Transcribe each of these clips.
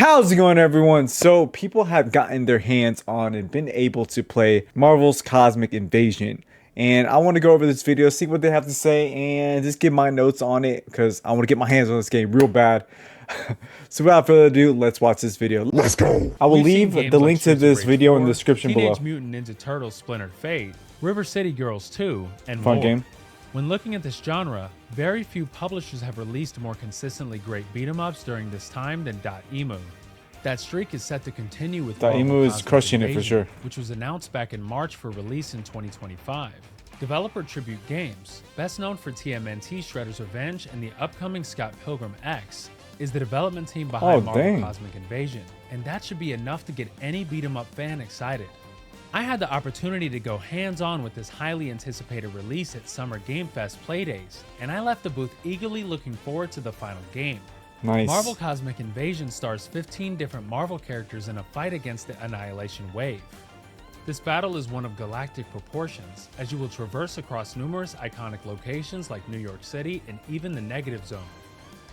How's it going, everyone? So people have gotten their hands on and been able to play Marvel's Cosmic Invasion, and I want to go over this video, see what they have to say, and just give my notes on it because I want to get my hands on this game real bad. So without further ado, let's watch this video. Let's go. I will leave the link to this video in the description below. Teenage Mutant Ninja Turtles Splintered Fate, River City Girls 2, and Fun more. game. When looking at this genre, very few publishers have released more consistently great beat-em-ups during this time than Dotemu. That streak is set to continue with Dotemu is Cosmic crushing it for Invasion, sure. which was announced back in March for release in 2025. Developer Tribute Games, best known for TMNT Shredder's Revenge and the upcoming Scott Pilgrim X, is the development team behind Marvel Cosmic Invasion, and that should be enough to get any beat-em-up fan excited. I had the opportunity to go hands-on with this highly anticipated release at Summer Game Fest Playdays, and I left the booth eagerly looking forward to the final game. Nice. Marvel Cosmic Invasion stars 15 different Marvel characters in a fight against the Annihilation Wave. This battle is one of galactic proportions, as you will traverse across numerous iconic locations like New York City and even the Negative Zone.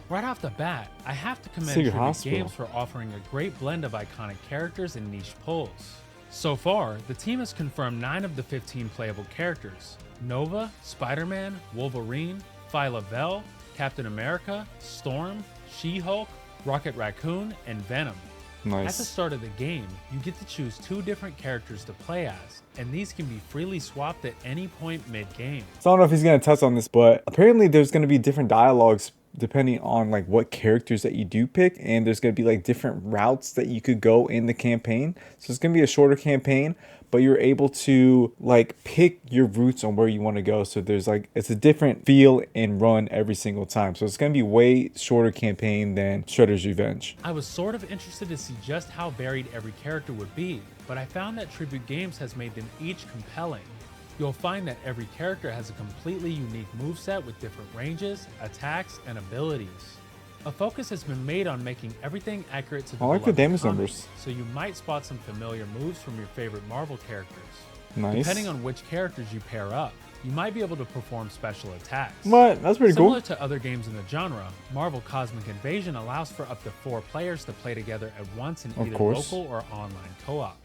Right off the bat, I have to commend Tribute Games for offering a great blend of iconic characters and niche pulls. So far, the team has confirmed 9 of the 15 playable characters: Nova, Spider-Man, Wolverine, Phyla Vell, Captain America, Storm, She-Hulk, Rocket Raccoon, and Venom. Nice. At the start of the game, you get to choose 2 different characters to play as, and these can be freely swapped at any point mid-game. So I don't know if he's going to touch on this, but apparently there's going to be different dialogues depending on like what characters that you do pick, and there's going to be like different routes that you could go in the campaign. So it's going to be a shorter campaign, but you're able to like pick your routes on where you want to go. So there's like, it's a different feel and run every single time. So it's going to be way shorter campaign than Shredder's Revenge. I was sort of interested to see just how varied every character would be, but I found that Tribute Games has made them each compelling. You'll find that every character has a completely unique moveset with different ranges, attacks, and abilities. A focus has been made on making everything accurate to the I like the damage numbers, so you might spot some familiar moves from your favorite Marvel characters. Nice. Depending on which characters you pair up, you might be able to perform special attacks. What? That's pretty cool. Similar to other games in the genre, Marvel Cosmic Invasion allows for up to 4 players to play together at once in either local or online co-op.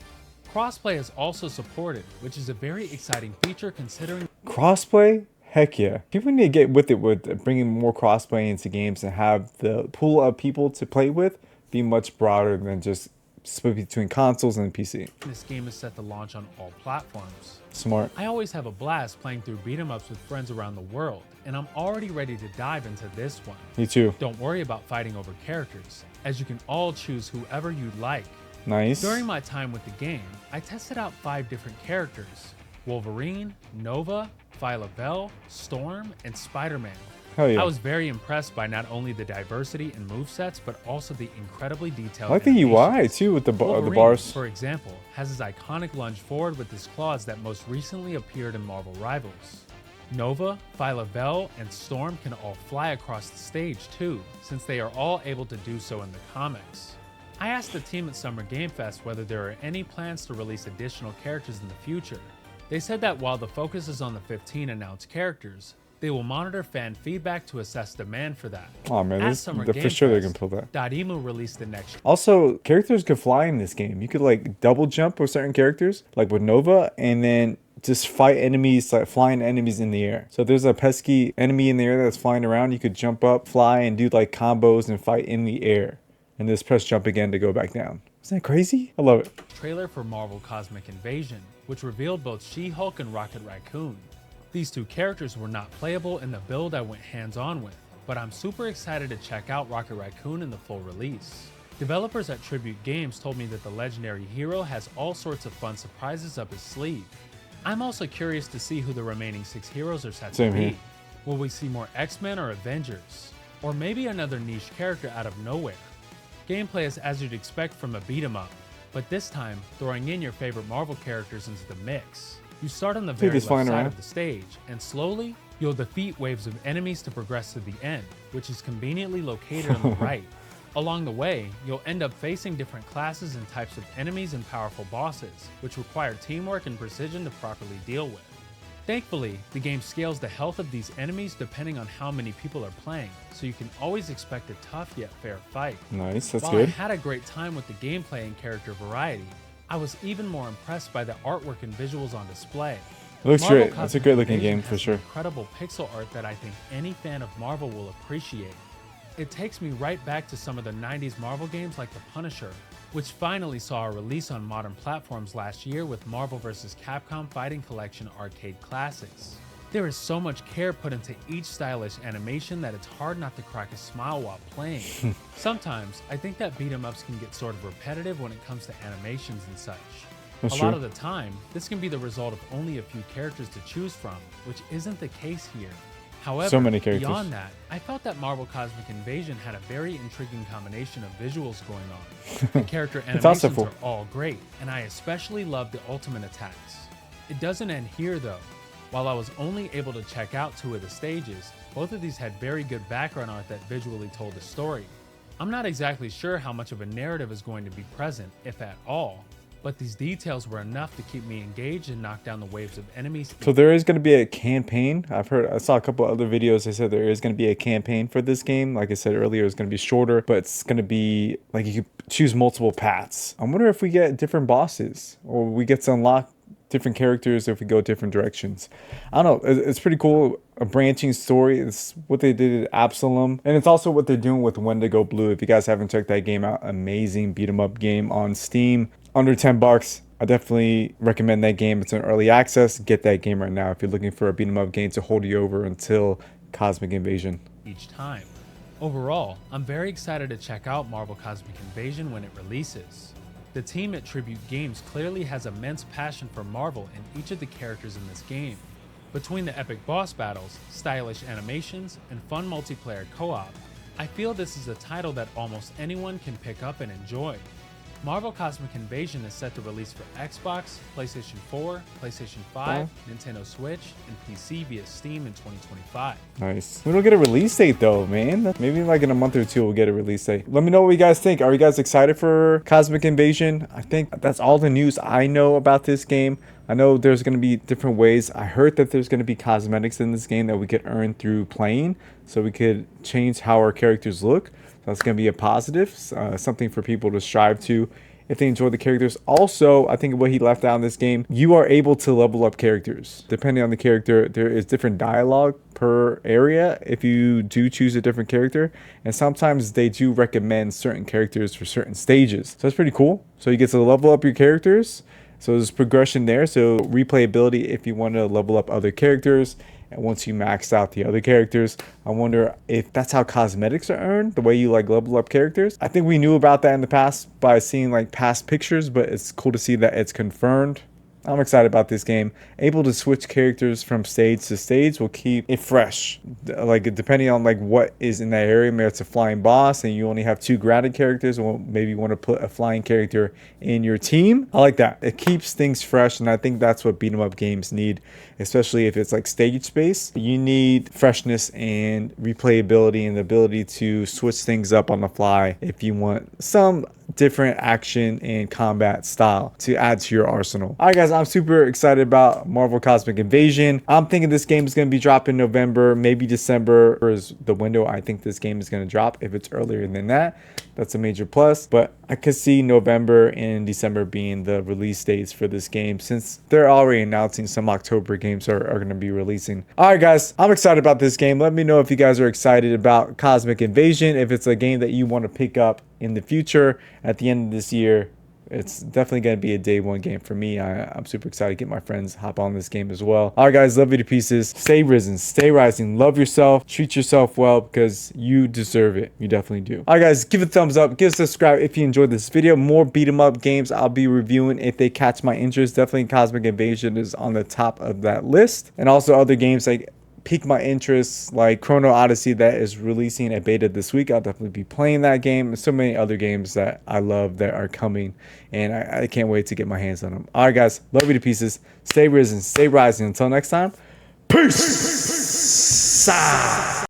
Crossplay is also supported, which is a very exciting feature considering crossplay. Heck yeah. People need to get with it with bringing more crossplay into games and have the pool of people to play with be much broader than just split between consoles and PC. This game is set to launch on all platforms. Smart. I always have a blast playing through beat-em-ups with friends around the world, and I'm already ready to dive into this one. Me too. Don't worry about fighting over characters, as you can all choose whoever you'd like. Nice. During my time with the game, I tested out 5 different characters: Wolverine, Nova, Phyla Vell, Storm, and Spider-Man. Hell yeah. I was very impressed by not only the diversity in movesets, but also the incredibly detailed I like the UI too with the bars. For example, has his iconic lunge forward with his claws that most recently appeared in Marvel Rivals. Nova, Phyla Vell, and Storm can all fly across the stage too, since they are all able to do so in the comics. I asked the team at Summer Game Fest whether there are any plans to release additional characters in the future. They said that while the focus is on the 15 announced characters, they will monitor fan feedback to assess demand for that. Oh man, for sure they're gonna pull that. Dotemu released the next. Also, characters could fly in this game. You could like double jump with certain characters, like with Nova, and then just fight enemies, like flying enemies in the air. So if there's a pesky enemy in the air that's flying around, you could jump up, fly, and do like combos and fight in the air. And just press jump again to go back down. Isn't that crazy? I love it. Trailer for Marvel Cosmic Invasion, which revealed both She-Hulk and Rocket Raccoon. These 2 characters were not playable in the build I went hands-on with, but I'm super excited to check out Rocket Raccoon in the full release. Developers at Tribute Games told me that the legendary hero has all sorts of fun surprises up his sleeve. I'm also curious to see who the remaining 6 heroes are set to be. Will we see more X-Men or Avengers? Or maybe another niche character out of nowhere? Gameplay is as you'd expect from a beat-em-up, but this time throwing in your favorite Marvel characters into the mix. You start on the very left side of the stage, and slowly, you'll defeat waves of enemies to progress to the end, which is conveniently located on the right. Along the way, you'll end up facing different classes and types of enemies and powerful bosses, which require teamwork and precision to properly deal with. Thankfully, the game scales the health of these enemies depending on how many people are playing, so you can always expect a tough yet fair fight. Nice, that's While good. I had a great time with the gameplay and character variety, I was even more impressed by the artwork and visuals on display. It looks Marvel great. It's a Cosmic great looking Invasion game for has sure. Incredible pixel art that I think any fan of Marvel will appreciate. It takes me right back to some of the 90s Marvel games like The Punisher, which finally saw a release on modern platforms last year with Marvel vs. Capcom Fighting Collection Arcade Classics. There is so much care put into each stylish animation that it's hard not to crack a smile while playing. Sometimes, I think that beat-em-ups can get sort of repetitive when it comes to animations and such. That's A lot true. of the time, this can be the result of only a few characters to choose from, which isn't the case here. However, So many characters. beyond that, I felt that Marvel Cosmic Invasion had a very intriguing combination of visuals going on. The character animations awesome. are all great, and I especially love the ultimate attacks. It doesn't end here though. While I was only able to check out 2 of the stages, both of these had very good background art that visually told a story. I'm not exactly sure how much of a narrative is going to be present, if at all, but these details were enough to keep me engaged and knock down the waves of enemies. So there is going to be a campaign. I saw a couple other videos. They said there is going to be a campaign for this game. Like I said earlier, it's going to be shorter, but it's going to be like you can choose multiple paths. I wonder if we get different bosses or we get to unlock different characters if we go different directions. I don't know. It's pretty cool. A branching story. It's what they did at Absalom. And it's also what they're doing with Wendigo Blue. If you guys haven't checked that game out, amazing beat 'em up game on Steam. Under $10. I definitely recommend that game. It's in early access. Get that game right now if you're looking for a beat 'em up game to hold you over until Cosmic Invasion. Each time. Overall, I'm very excited to check out Marvel Cosmic Invasion when it releases. The team at Tribute Games clearly has immense passion for Marvel and each of the characters in this game. Between the epic boss battles, stylish animations, and fun multiplayer co-op, I feel this is a title that almost anyone can pick up and enjoy. Marvel Cosmic Invasion is set to release for Xbox, PlayStation 4, PlayStation 5, Nintendo Switch, and PC via Steam in 2025. Nice. We don't get a release date though, man. Maybe like in a month or 2 we'll get a release date. Let me know what you guys think. Are you guys excited for Cosmic Invasion? I think that's all the news I know about this game. I know there's going to be different ways. I heard that there's going to be cosmetics in this game that we could earn through playing, so we could change how our characters look. So that's going to be a positive, something for people to strive to if they enjoy the characters. Also, I think what he left out in this game, you are able to level up characters. Depending on the character, there is different dialogue per area if you do choose a different character. And sometimes they do recommend certain characters for certain stages. So that's pretty cool. So you get to level up your characters. So there's progression there. So replayability if you want to level up other characters. And once you max out the other characters, I wonder if that's how cosmetics are earned, the way you like level up characters. I think we knew about that in the past by seeing like past pictures, but it's cool to see that it's confirmed. I'm excited about this game. Able to switch characters from stage to stage will keep it fresh. Like depending on like what is in that area, maybe it's a flying boss and you only have 2 grounded characters, or maybe you want to put a flying character in your team. I like that. It keeps things fresh, and I think that's what beat 'em up games need, especially if it's like stage space. You need freshness and replayability and the ability to switch things up on the fly if you want some different action and combat style to add to your arsenal. All right guys, I'm super excited about Marvel Cosmic Invasion. I'm thinking this game is going to be dropping November, maybe December is the window I think this game is going to drop. If it's earlier than that, that's a major plus, but I could see November and December being the release dates for this game, since they're already announcing some October games are going to be releasing. All right guys, I'm excited about this game. Let me know if you guys are excited about Cosmic Invasion, if it's a game that you want to pick up in the future at the end of this year. It's definitely going to be a day one game for me. I'm super excited to get my friends hop on this game as well. All right, guys, love you to pieces. Stay risen, stay rising, love yourself, treat yourself well because you deserve it. You definitely do. All right, guys, give it a thumbs up, give a subscribe if you enjoyed this video. More beat 'em up games I'll be reviewing if they catch my interest. Definitely Cosmic Invasion is on the top of that list, and also other games like pique my interest, like Chrono Odyssey that is releasing a beta this week. I'll definitely be playing that game. There's so many other games that I love that are coming, and I can't wait to get my hands on them. All right, guys, love you to pieces. Stay risen, stay rising. Until next time, peace.